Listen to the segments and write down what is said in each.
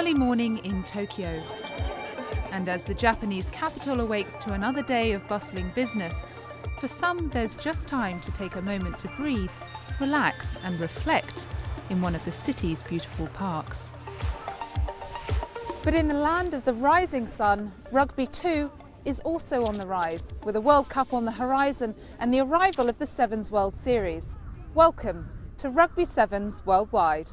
early morning in Tokyo. And as the Japanese capital awakes to another day of bustling business, for some there's just time to take a moment to breathe, relax and reflect in one of the city's beautiful parks. But in the land of the rising sun, rugby too is also on the rise, with a World Cup on the horizon and the arrival of the Sevens World Series. Welcome to Rugby Sevens Worldwide.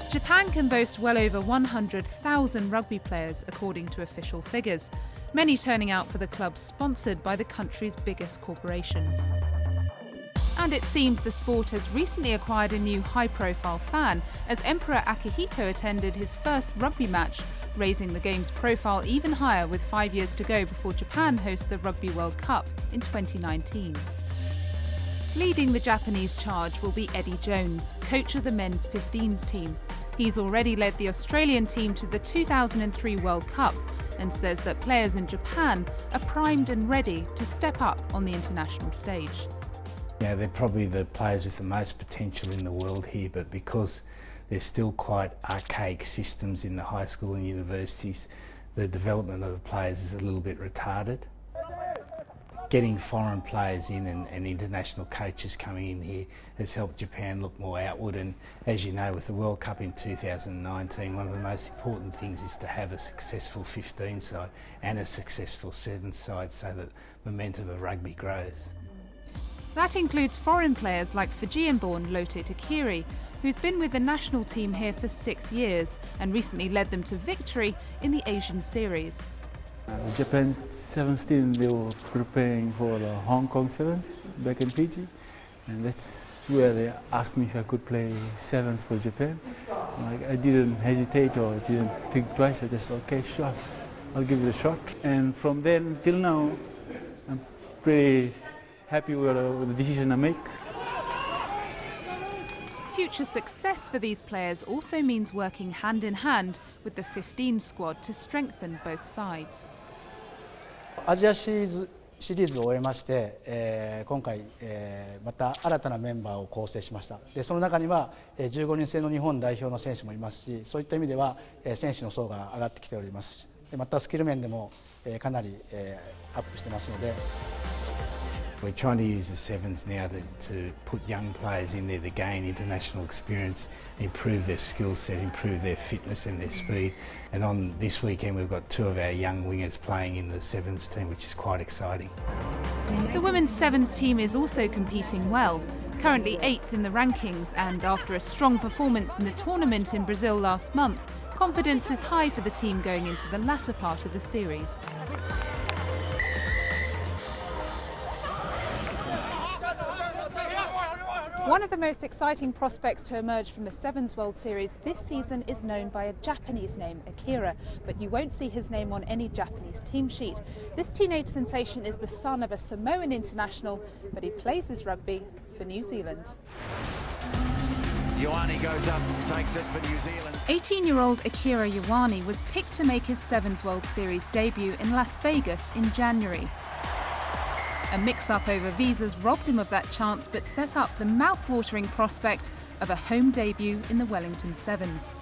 Japan can boast well over 100,000 rugby players, according to official figures, many turning out for the clubs sponsored by the country's biggest corporations. And it seems the sport has recently acquired a new high-profile fan, as Emperor Akihito attended his first rugby match, raising the game's profile even higher with 5 years to go before Japan hosts the Rugby World Cup in 2019. Leading the Japanese charge will be Eddie Jones, coach of the men's 15s team. He's already led the Australian team to the 2003 World Cup and says that players in Japan are primed and ready to step up on the international stage. Yeah, they're probably the players with the most potential in the world here, but because there's still quite archaic systems in the high school and universities, the development of the players is a little bit retarded. Getting foreign players in and international coaches coming in here has helped Japan look more outward, and as you know, with the World Cup in 2019, one of the most important things is to have a successful 15 side and a successful 7 side so that momentum of rugby grows. That includes foreign players like Fijian-born Lote Takiri, who's been with the national team here for 6 years and recently led them to victory in the Asian Series. Japan Sevens team, they were preparing for the Hong Kong Sevens back in Fiji, and that's where they asked me if I could play Sevens for Japan. I didn't hesitate or didn't think twice. I just said, okay, sure, I'll give it a shot. And from then till now, I'm pretty happy with the decision I make. Future success for these players also means working hand in hand with the 15 squad to strengthen both sides. アジアシリーズを終えまして、今回、また新たなメンバーを構成しました。で、その中には15人制の日本代表の選手もいますし、そういった意味では選手の層が上がってきております。で、またスキル面でもかなりアップしてますので。 We're trying to use the Sevens now to put young players in there to gain international experience, improve their skill set, improve their fitness and their speed. And on this weekend we've got 2 of our young wingers playing in the Sevens team, which is quite exciting. The women's Sevens team is also competing well, currently 8th in the rankings, and after a strong performance in the tournament in Brazil last month, confidence is high for the team going into the latter part of the series. One of the most exciting prospects to emerge from the Sevens World Series this season is known by a Japanese name, Akira, but you won't see his name on any Japanese team sheet. This teenage sensation is the son of a Samoan international, but he plays his rugby for New Zealand. Ioane goes up, takes it for New Zealand. 18-year-old Akira Ioane was picked to make his Sevens World Series debut in Las Vegas in January. A mix-up over visas robbed him of that chance, but set up the mouth-watering prospect of a home debut in the Wellington Sevens.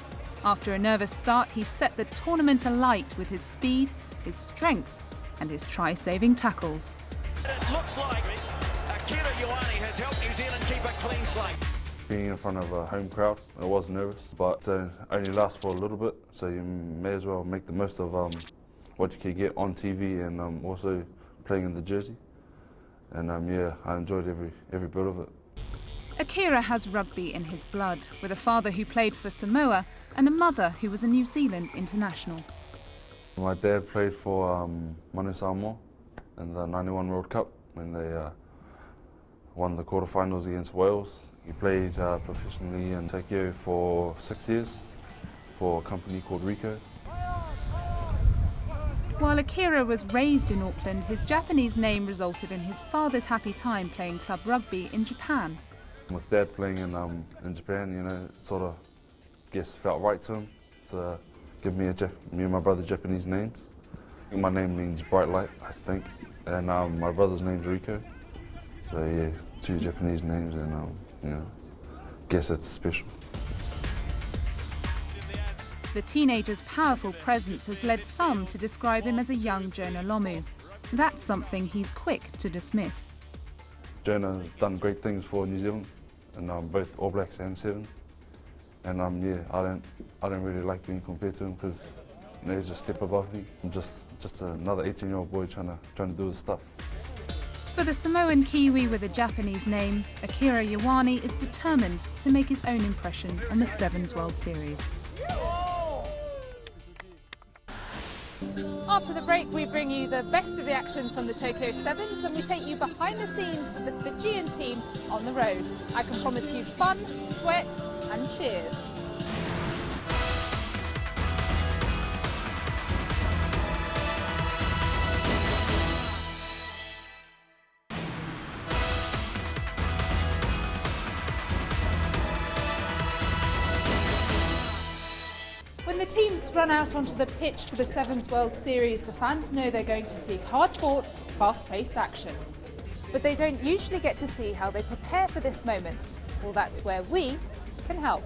After a nervous start, he set the tournament alight with his speed, his strength and his try-saving tackles. It looks like Akira Ioane has helped New Zealand keep a clean slate. Being in front of a home crowd, I was nervous, but only lasts for a little bit, so you may as well make the most of what you can get on TV and also playing in the jersey. And yeah, I enjoyed every bit of it. Akira has rugby in his blood, with a father who played for Samoa and a mother who was a New Zealand international. My dad played for Manu Samoa in the '91 World Cup when they won the quarterfinals against Wales. He played professionally in Tokyo for 6 years for a company called Rico. While Akira was raised in Auckland, his Japanese name resulted in his father's happy time playing club rugby in Japan. With Dad playing in Japan, you know, it sort of, felt right to him to give me and my brother Japanese names. My name means bright light, I think, and my brother's name's Rico. So yeah, 2 Japanese names, and you know, guess it's special. The teenager's powerful presence has led some to describe him as a young Jonah Lomu. That's something he's quick to dismiss. Jonah has done great things for New Zealand, and both All Blacks and Sevens. And yeah, I don't really like being compared to him because he's a step above me. I'm just another 18-year-old boy trying to do his stuff. For the Samoan Kiwi with a Japanese name, Akira Ioane is determined to make his own impression on the Sevens World Series. After the break, we bring you the best of the action from the Tokyo Sevens, and we take you behind the scenes with the Fijian team on the road. I can promise you fun, sweat and cheers. When the teams run out onto the pitch for the Sevens World Series, the fans know they're going to see hard-fought, fast-paced action. But they don't usually get to see how they prepare for this moment. Well, that's where we can help.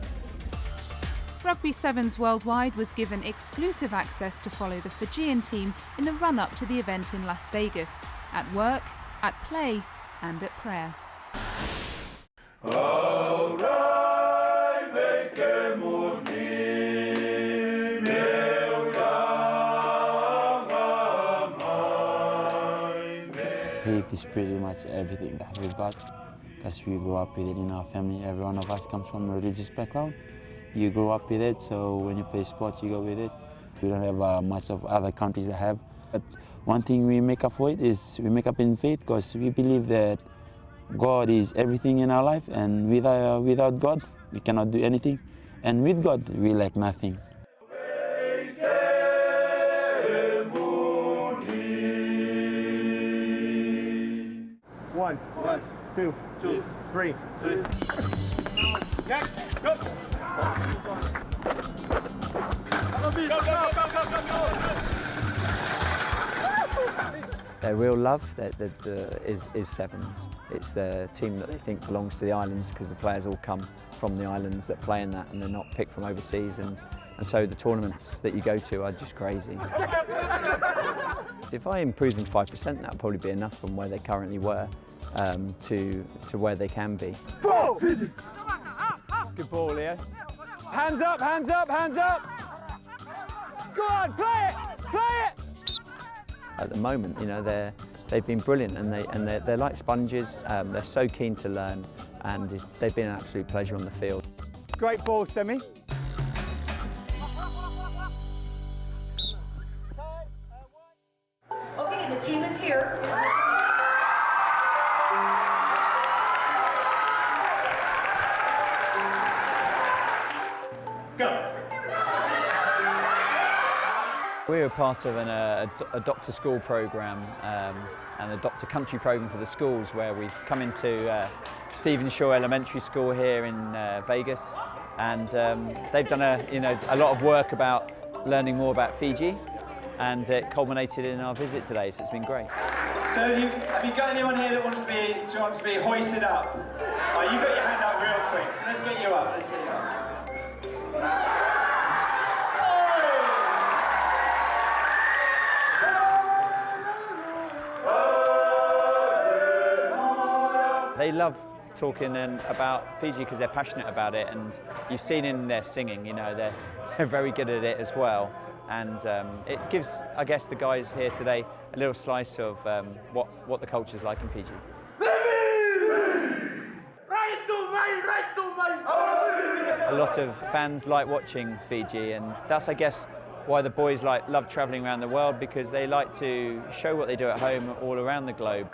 Rugby Sevens Worldwide was given exclusive access to follow the Fijian team in the run-up to the event in Las Vegas, at work, at play and at prayer. Faith is pretty much everything that we've got, because we grew up with it in our family. Every one of us comes from a religious background. You grow up with it, so when you play sports, you go with it. We don't have much of other countries that have. But one thing we make up for it is we make up in faith, because we believe that God is everything in our life, and without God, we cannot do anything. And with God, we lack nothing. One, 2, 3. Next, go! Their real love is Sevens. It's the team that they think belongs to the islands, because the players all come from the islands that play in that, and they're not picked from overseas. And so the tournaments that you go to are just crazy. If I improve them 5%, that'll probably be enough from where they currently were to where they can be. Good ball, Leo. Hands up, hands up, hands up! Go on, play it, play it! At the moment, you know, they've been brilliant, and they're like sponges. They're so keen to learn, and they've been an absolute pleasure on the field. Great ball, Semi. Okay, the team is here. Go. We're a part of a doctor school programme and a doctor country programme for the schools, where we've come into Stephen Shaw Elementary School here in Vegas, and they've done a lot of work about learning more about Fiji, and it culminated in our visit today, so it's been great. So have you got anyone here that wants to be hoisted up? Oh, you got your hand up real quick, so let's get you up, let's get you up. They love talking about Fiji because they're passionate about it, and you've seen in their singing, you know, they're very good at it as well. And it gives, I guess, the guys here today a little slice of what the culture's like in Fiji. A lot of fans like watching Fiji, and that's, I guess, why the boys love travelling around the world, because they like to show what they do at home all around the globe.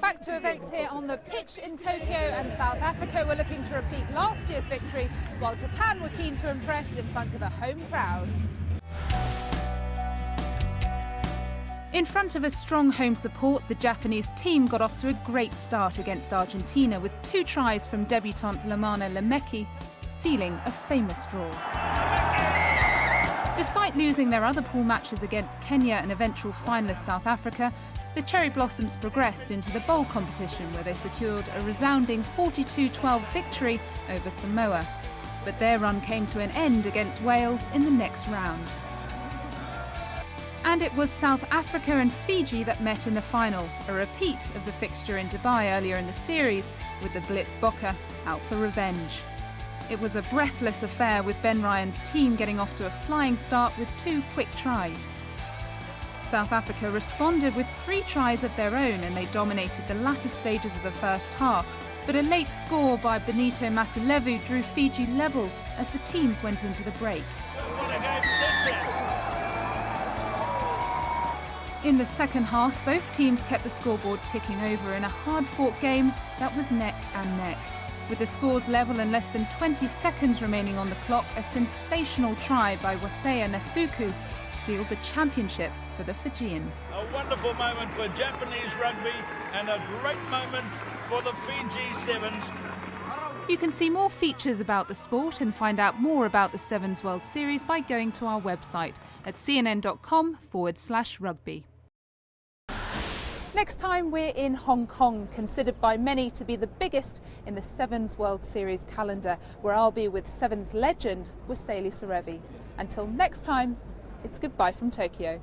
Back to events here on the pitch in Tokyo, and South Africa were looking to repeat last year's victory, while Japan were keen to impress in front of a home crowd. In front of a strong home support, the Japanese team got off to a great start against Argentina with 2 tries from debutant Lamana Lemeki, sealing a famous draw. Despite losing their other pool matches against Kenya and eventual finalist South Africa, the Cherry Blossoms progressed into the bowl competition where they secured a resounding 42-12 victory over Samoa. But their run came to an end against Wales in the next round. And it was South Africa and Fiji that met in the final, a repeat of the fixture in Dubai earlier in the series, with the Blitzbokke out for revenge. It was a breathless affair with Ben Ryan's team getting off to a flying start with 2 quick tries. South Africa responded with 3 tries of their own and they dominated the latter stages of the first half, but a late score by Benito Masilevu drew Fiji level as the teams went into the break. In the second half, both teams kept the scoreboard ticking over in a hard-fought game that was neck and neck. With the scores level and less than 20 seconds remaining on the clock, a sensational try by Waseya Nathuku sealed the championship for the Fijians. A wonderful moment for Japanese rugby and a great moment for the Fiji Sevens. You can see more features about the sport and find out more about the Sevens World Series by going to our website at cnn.com/rugby. Next time we're in Hong Kong, considered by many to be the biggest in the Sevens World Series calendar, where I'll be with Sevens legend Waseli Serevi. Until next time, it's goodbye from Tokyo.